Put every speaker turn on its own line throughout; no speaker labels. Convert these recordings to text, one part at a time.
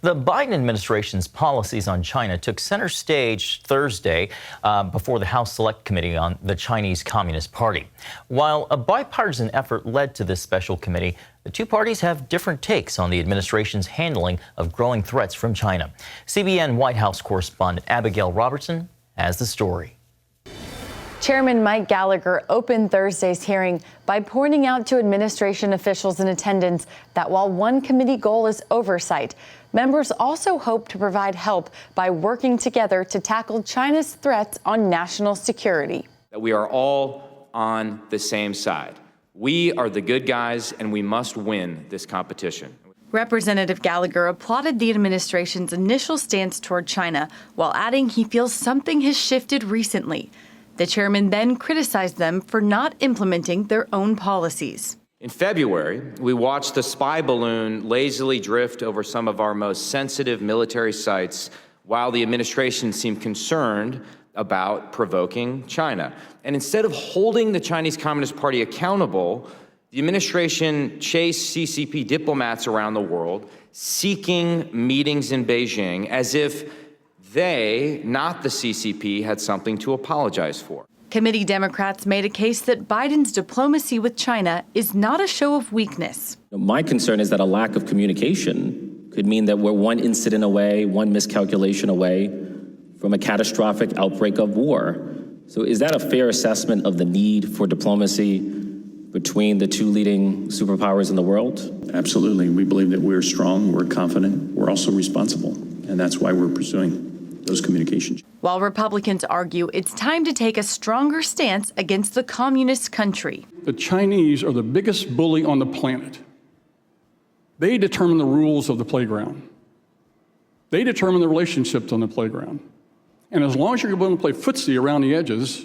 The Biden administration's policies on China took center stage Thursday before the House Select Committee on the Chinese Communist Party. While a bipartisan effort led to this special committee, the two parties have different takes on the administration's handling of growing threats from China. CBN White House correspondent Abigail Robertson has the story.
Chairman Mike Gallagher opened Thursday's hearing by pointing out to administration officials in attendance that while one committee goal is oversight, members also hope to provide help by working together to tackle China's threats on national security.
That we are all on the same side. We are the good guys, and we must win this competition.
Representative Gallagher applauded the administration's initial stance toward China, while adding he feels something has shifted recently. The chairman then criticized them for not implementing their own policies.
In February, we watched the spy balloon lazily drift over some of our most sensitive military sites while the administration seemed concerned about provoking China. And instead of holding the Chinese Communist Party accountable, the administration chased CCP diplomats around the world, seeking meetings in Beijing as if they, not the CCP, had something to apologize for.
Committee Democrats made a case that Biden's diplomacy with China is not a show of weakness.
My concern is that a lack of communication could mean that we're one incident away, one miscalculation away from a catastrophic outbreak of war. So is that a fair assessment of the need for diplomacy between the two leading superpowers in the world?
Absolutely. We believe that we're strong, we're confident, we're also responsible, and that's why we're pursuing those communications.
While Republicans argue it's time to take a stronger stance against the communist country.
The Chinese are the biggest bully on the planet. They determine the rules of the playground. They determine the relationships on the playground. And as long as you're willing to play footsie around the edges,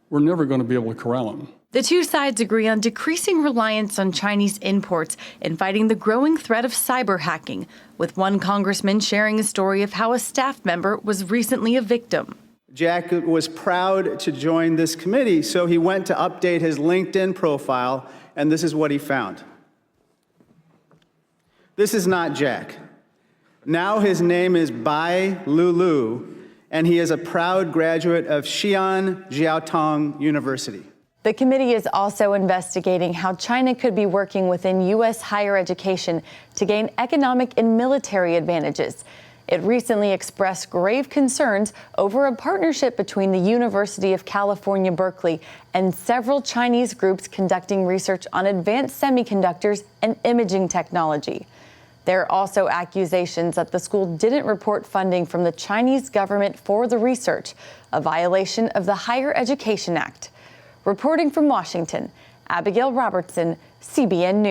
we're never going to be able to corral them.
The two sides agree on decreasing reliance on Chinese imports and fighting the growing threat of cyber hacking, with one congressman sharing a story of how a staff member was recently a victim.
Jack was proud to join this committee, so he went to update his LinkedIn profile, and this is what he found. This is not Jack. Now his name is Bai Lulu, and he is a proud graduate of Xi'an Jiaotong University.
The committee is also investigating how China could be working within U.S. higher education to gain economic and military advantages. It recently expressed grave concerns over a partnership between the University of California, Berkeley, and several Chinese groups conducting research on advanced semiconductors and imaging technology. There are also accusations that the school didn't report funding from the Chinese government for the research, a violation of the Higher Education Act. Reporting from Washington, Abigail Robertson, CBN News.